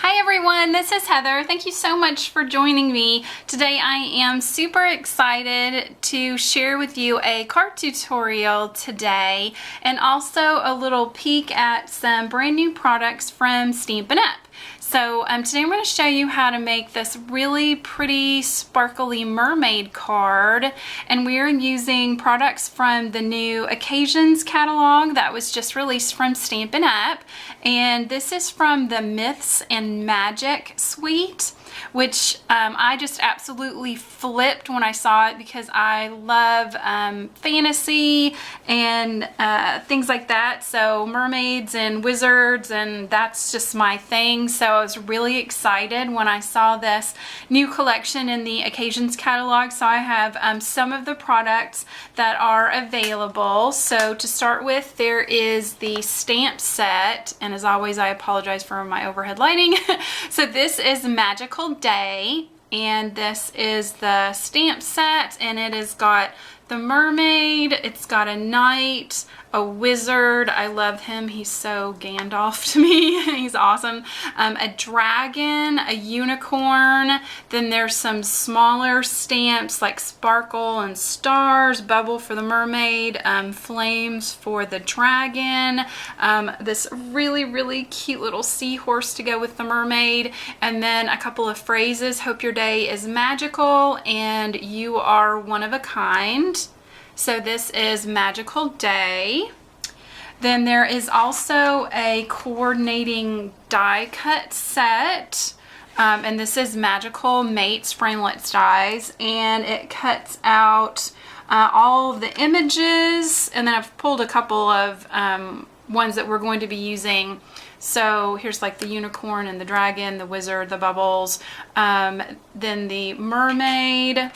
Hi everyone, this is Heather. Thank you so much for joining me. Today I am super excited to share with you a card tutorial today and also a little peek at some brand new products from Stampin'. So today I'm going to show you how to make this really pretty sparkly mermaid card, and we're using products from the new Occasions catalog that was just released from Stampin' Up, and this is from the Myths and Magic suite, which I just absolutely flipped when I saw it because I love fantasy and things like that, so mermaids and wizards, and that's just my thing. So I was really excited when I saw this new collection in the Occasions catalog. So I have some of the products that are available. So to start with, there is the stamp set, and as always I apologize for my overhead lighting. So this is Magical Day, and this is the stamp set, and it has got the mermaid, it's got a knight, a wizard, I love him, he's so Gandalf to me, he's awesome, a dragon, a unicorn, then there's some smaller stamps like sparkle and stars, bubble for the mermaid, flames for the dragon, this really cute little seahorse to go with the mermaid, and then a couple of phrases: hope your day is magical and you are one of a kind. So this is Magical Day. Then there is also a coordinating die cut set, and this is Magical Mates Framelits dies, and it cuts out all of the images, and then I've pulled a couple of ones that we're going to be using. So here's like the unicorn and the dragon, the wizard, the bubbles, then the mermaid.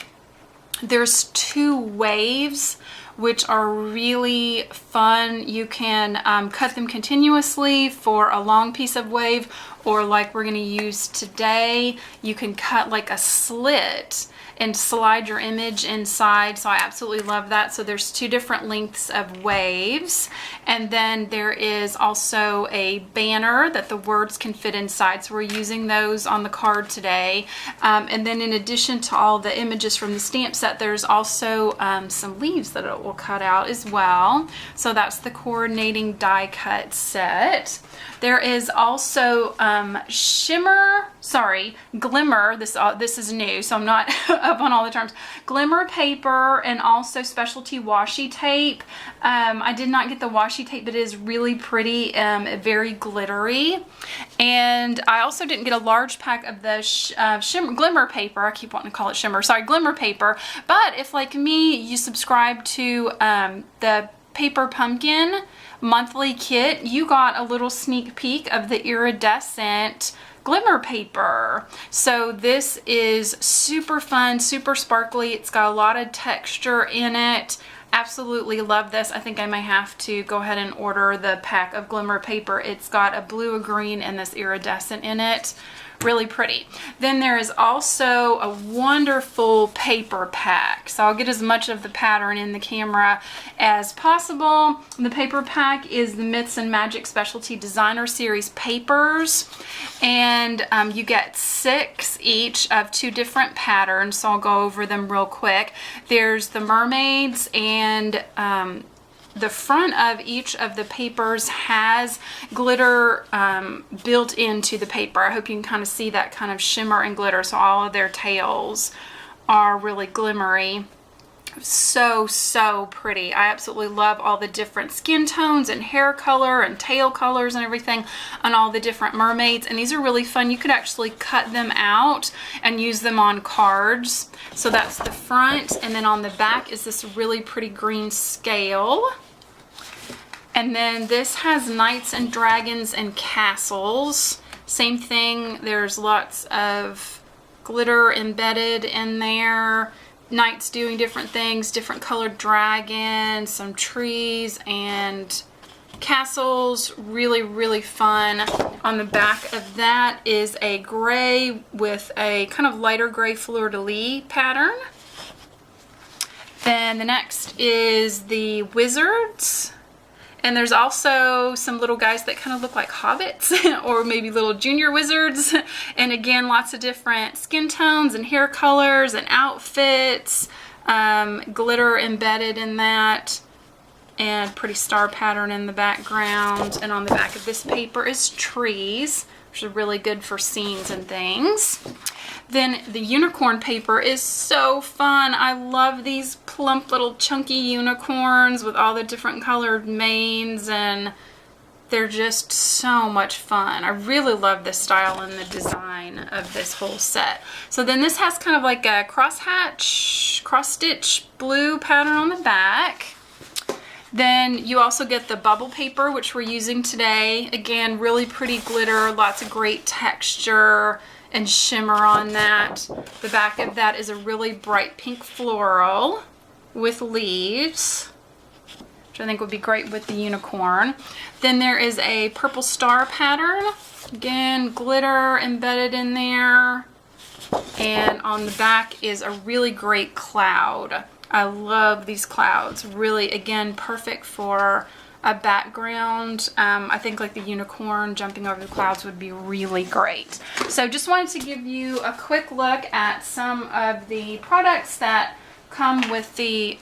There's two waves which are really fun. You can cut them continuously for a long piece of wave, or like we're going to use today, you can cut like a slit and slide your image inside. So I absolutely love that. So there's two different lengths of waves, and then there is also a banner that the words can fit inside, so we're using those on the card today. And then in addition to all the images from the stamp set, there's also some leaves that it will cut out as well. So that's the coordinating die cut set. There is also glimmer, this is new, so I'm not up on all the terms, glimmer paper, and also specialty washi tape. I did not get the washi tape, but it is really pretty, very glittery. And I also didn't get a large pack of the glimmer paper. I keep wanting to call it shimmer, sorry, glimmer paper. But if, like me, you subscribe to the Paper Pumpkin monthly kit, you got a little sneak peek of the iridescent glimmer paper. So this is super fun, super sparkly. It's got a lot of texture in it. Absolutely love this. I think I may have to go ahead and order the pack of glimmer paper. It's got a blue, a green, and this iridescent in it. Really pretty. Then there is also a wonderful paper pack. So I'll get as much of the pattern in the camera as possible. The paper pack is the Myths and Magic Specialty Designer Series papers, and you get 6 each of 2 different patterns, so I'll go over them real quick. There's the mermaids, and the front of each of the papers has glitter built into the paper. I hope you can kind of see that kind of shimmer and glitter. So all of their tails are really glimmery. So pretty. I absolutely love all the different skin tones and hair color and tail colors and everything on all the different mermaids, and these are really fun. You could actually cut them out and use them on cards. So that's the front, and then on the back is this really pretty green scale. And then this has knights and dragons and castles. Same thing, there's lots of glitter embedded in there. Knights doing different things, different colored dragons, some trees, and castles. Really fun. On the back of that is a gray with a kind of lighter gray fleur-de-lis pattern. Then the next is the wizards. And there's also some little guys that kind of look like hobbits or maybe little junior wizards. And again, lots of different skin tones and hair colors and outfits, glitter embedded in that, and pretty star pattern in the background. And on the back of this paper is trees, which are really good for scenes and things. Then the unicorn paper is so fun. I love these plump little chunky unicorns with all the different colored manes, and they're just so much fun. I really love the style and the design of this whole set. So then this has kind of like a cross-stitch blue pattern on the back. Then you also get the bubble paper, which we're using today. Again, really pretty glitter, lots of great texture and shimmer on that. The back of that is a really bright pink floral with leaves, which I think would be great with the unicorn. Then there is a purple star pattern. Again, glitter embedded in there. And on the back is a really great cloud. I love these clouds. Really, again, perfect for a background. I think like the unicorn jumping over the clouds would be really great. So just wanted to give you a quick look at some of the products that come with the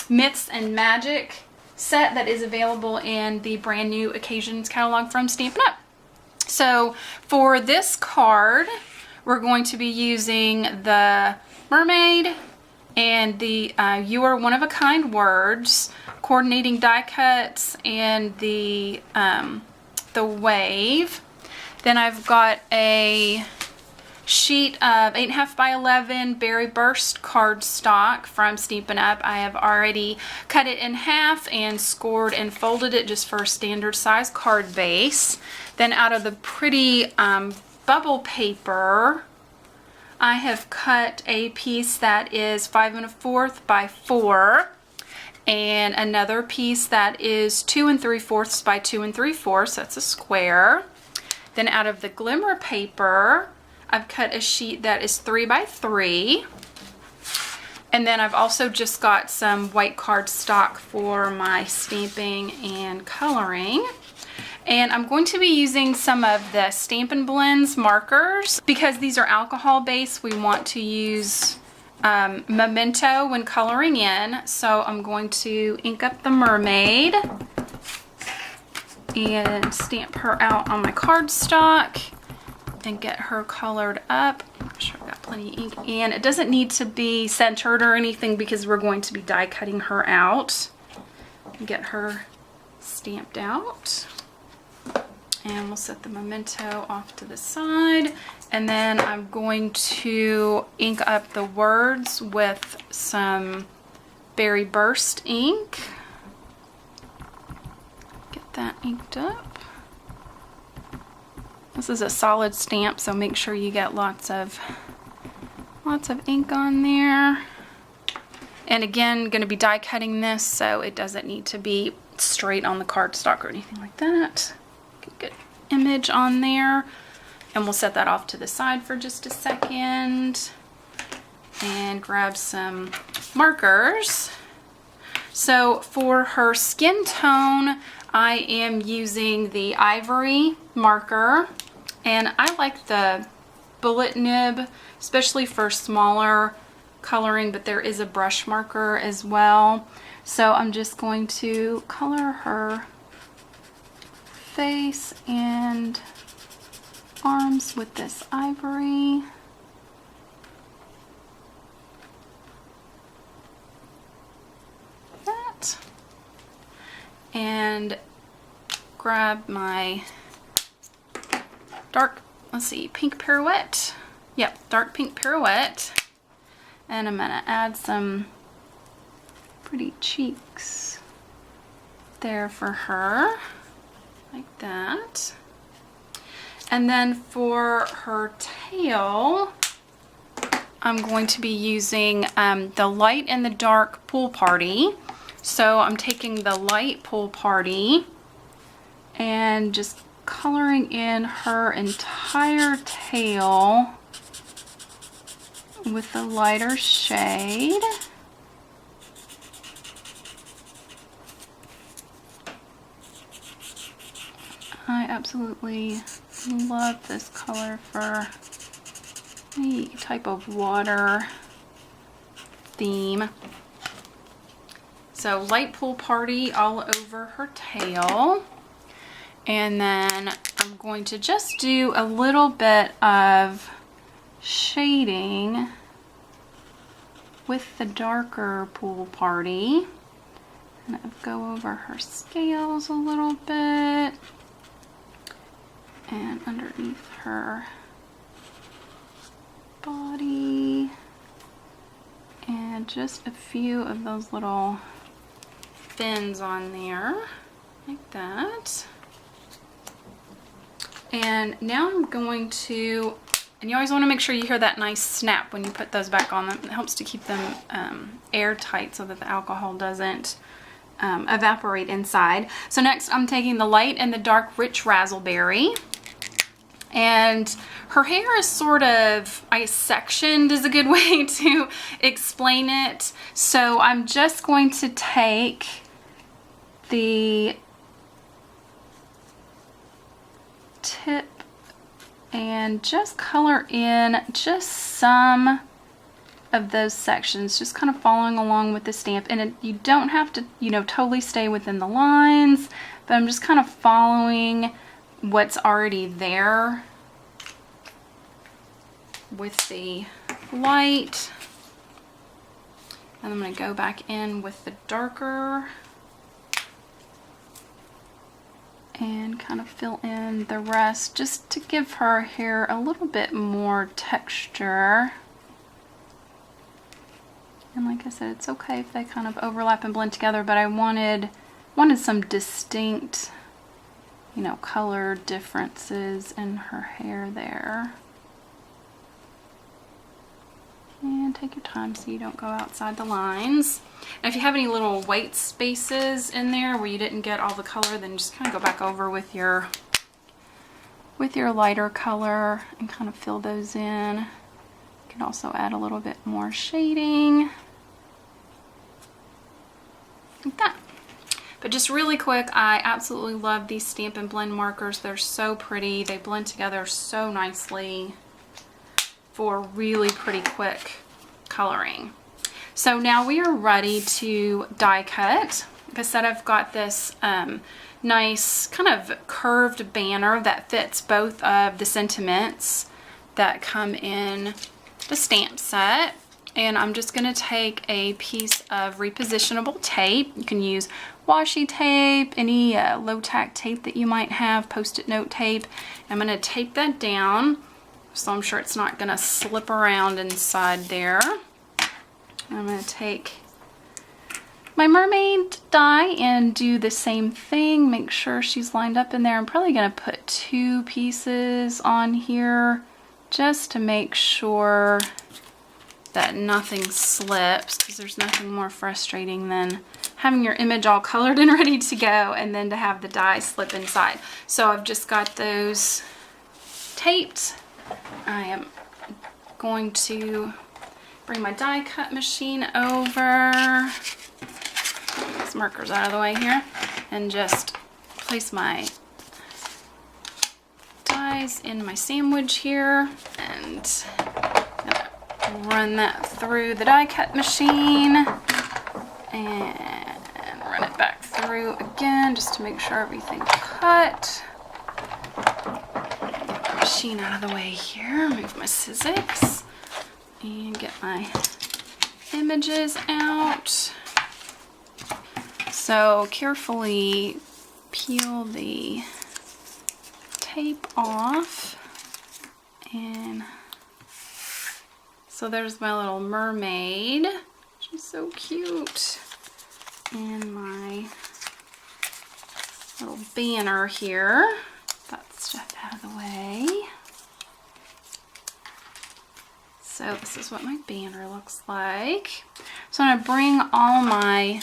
Myths and Magic set that is available in the brand new Occasions catalog from Stampin' Up. So for this card, we're going to be using the Mermaid and the You Are One of a Kind words, coordinating die cuts, and the wave. Then I've got a sheet of 8.5 by 11 Berry Burst cardstock from Stampin' Up. I have already cut it in half and scored and folded it just for a standard size card base. Then out of the pretty bubble paper, I have cut a piece that is 5 1/4 by 4, and another piece that is 2 3/4 by 2 3/4. That's a square. Then out of the glimmer paper, I've cut a sheet that is 3 by 3. And then I've also just got some white cardstock for my stamping and coloring. And I'm going to be using some of the Stampin' Blends markers. Because these are alcohol based, we want to use Memento when coloring in. So I'm going to ink up the mermaid and stamp her out on my cardstock and get her colored up. I'm sure I've got plenty of ink. And it doesn't need to be centered or anything because we're going to be die cutting her out. Get her stamped out. And we'll set the Memento off to the side. And then I'm going to ink up the words with some Berry Burst ink. Get that inked up. This is a solid stamp, so make sure you get lots of ink on there. And again, going to be die cutting this, so it doesn't need to be straight on the cardstock or anything like that. Good image on there, and we'll set that off to the side for just a second and grab some markers. So for her skin tone, I am using the ivory marker, and I like the bullet nib, especially for smaller coloring, but there is a brush marker as well. So I'm just going to color her face and arms with this ivory. That. And grab my dark, let's see, pink pirouette. Yep, dark pink pirouette. And I'm gonna add some pretty cheeks there for her. Like that. And then for her tail, I'm going to be using the light and the dark pool party. So I'm taking the light pool party and just coloring in her entire tail with the lighter shade. I absolutely love this color for any type of water theme. So light pool party all over her tail. And then I'm going to just do a little bit of shading with the darker pool party. And I'll go over her scales a little bit and underneath her body, and just a few of those little fins on there like that. And now I'm going to, and you always want to make sure you hear that nice snap when you put those back on them. It helps to keep them airtight so that the alcohol doesn't evaporate inside. So next I'm taking the light and the dark rich razzleberry, and her hair is sort of, I guess, sectioned is a good way to explain it. So I'm just going to take the tip and just color in just some of those sections, just kind of following along with the stamp. And you don't have to, you know, totally stay within the lines, but I'm just kind of following what's already there with the light. And I'm going to go back in with the darker and kind of fill in the rest just to give her hair a little bit more texture. And like I said, it's okay if they kind of overlap and blend together, but I wanted some distinct, you know, color differences in her hair there. And take your time so you don't go outside the lines. And if you have any little white spaces in there where you didn't get all the color, then just kind of go back over with your lighter color and kind of fill those in. You can also add a little bit more shading like that. But just really quick, I absolutely love these Stampin' Blend markers. They're so pretty. They blend together so nicely for really pretty quick coloring. So now we are ready to die cut. Like I said, I've got this nice kind of curved banner that fits both of the sentiments that come in the stamp set. And I'm just going to take a piece of repositionable tape. You can use washi tape, any low-tack tape that you might have, post-it note tape. I'm going to tape that down so I'm sure it's not going to slip around inside there. I'm going to take my mermaid die and do the same thing. Make sure she's lined up in there. I'm probably going to put 2 pieces on here just to make sure that nothing slips, because there's nothing more frustrating than having your image all colored and ready to go and then to have the die slip inside. So I've just got those taped. I am going to bring my die cut machine over, these markers out of the way here, and just place my dies in my sandwich here and run that through the die cut machine and run it back through again just to make sure everything's cut. Get the machine out of the way here, move my scissors and get my images out. So carefully peel the tape off, and so there's my little mermaid. She's so cute. And my little banner here. That stuff out of the way. So this is what my banner looks like. So I'm going to bring all my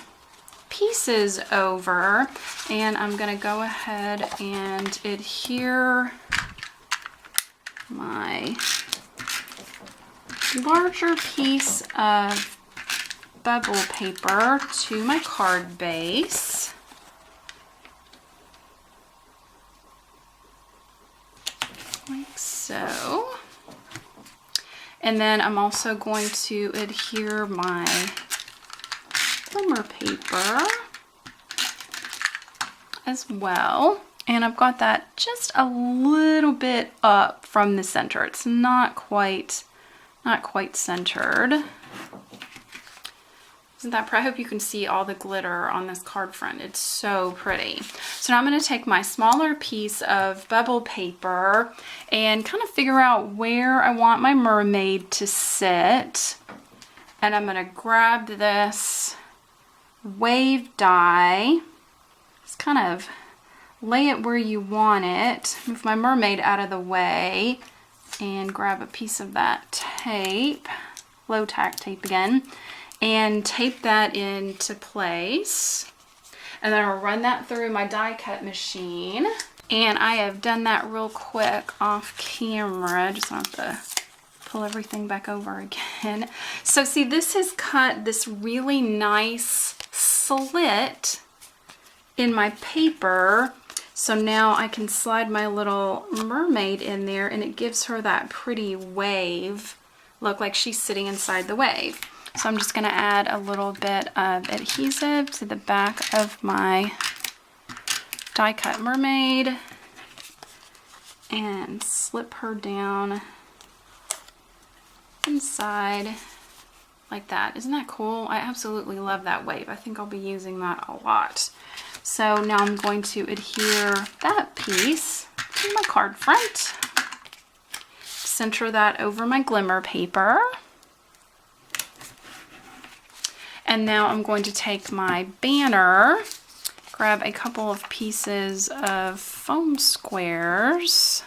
pieces over, and I'm going to go ahead and adhere my larger piece of bubble paper to my card base. so. And then I'm also going to adhere my glimmer paper as well. And I've got that just a little bit up from the center. It's not quite centered. Isn't that pretty? I hope you can see all the glitter on this card front. It's so pretty. So now I'm going to take my smaller piece of bubble paper and kind of figure out where I want my mermaid to sit. And I'm going to grab this wave die. Just kind of lay it where you want it. Move my mermaid out of the way and grab a piece of that tape, low tack tape again, and tape that into place. And then I'll run that through my die cut machine. And I have done that real quick off camera. Just have to pull everything back over again. So see, this has cut this really nice slit in my paper. So now I can slide my little mermaid in there and it gives her that pretty wave look, like she's sitting inside the wave. So I'm just going to add a little bit of adhesive to the back of my die cut mermaid and slip her down inside like that. Isn't that cool? I absolutely love that wave. I think I'll be using that a lot. So now I'm going to adhere that piece to my card front. Center that over my glimmer paper. And now I'm going to take my banner, grab a couple of pieces of foam squares,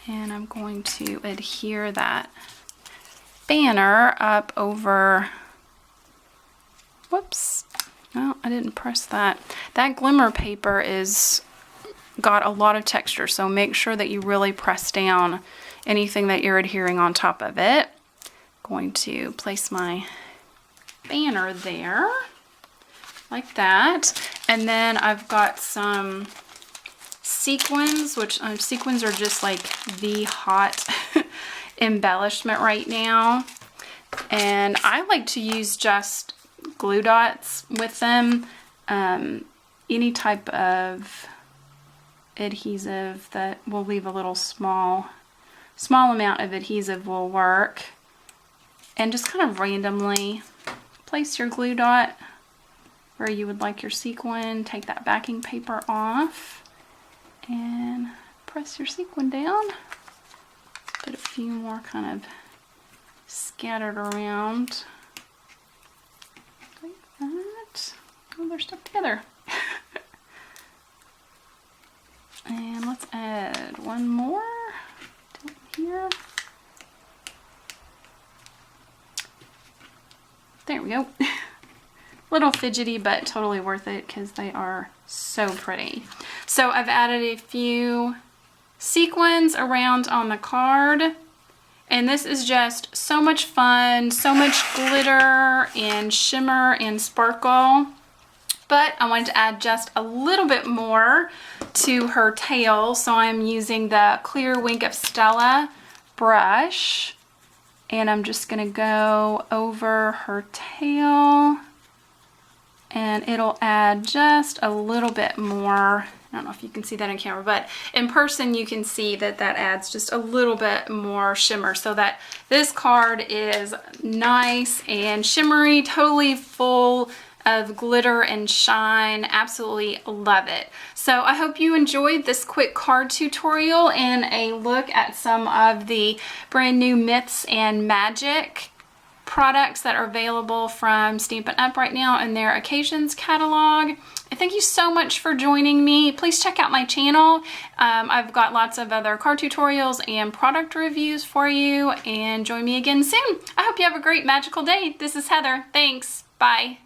and I'm going to adhere that banner up over, whoops, no, I didn't press that. That glimmer paper is got a lot of texture, so make sure that you really press down anything that you're adhering on top of it. Going to place my banner there like that, and then I've got some sequins, which sequins are just like the hot embellishment right now, and I like to use just glue dots with them. Any type of adhesive that will leave a little small amount of adhesive will work. And just kind of randomly place your glue dot where you would like your sequin. Take that backing paper off and press your sequin down. Put a few more kind of scattered around like that. Oh, they're stuck together. And let's add one more down here. There we go. Little fidgety, but totally worth it because they are so pretty. So I've added a few sequins around on the card, and this is just so much fun, so much glitter and shimmer and sparkle. But I wanted to add just a little bit more to her tail, so I'm using the Clear Wink of Stella brush, and I'm just going to go over her tail, and it'll add just a little bit more. I don't know if you can see that on camera, but in person you can see that that adds just a little bit more shimmer, so that this card is nice and shimmery, totally full of glitter and shine. Absolutely love it. So I hope you enjoyed this quick card tutorial and a look at some of the brand new Myths and Magic products that are available from Stampin' Up! Right now in their Occasions catalog. And thank you so much for joining me. Please check out my channel. I've got lots of other card tutorials and product reviews for you, and join me again soon. I hope you have a great magical day. This is Heather. Thanks. Bye.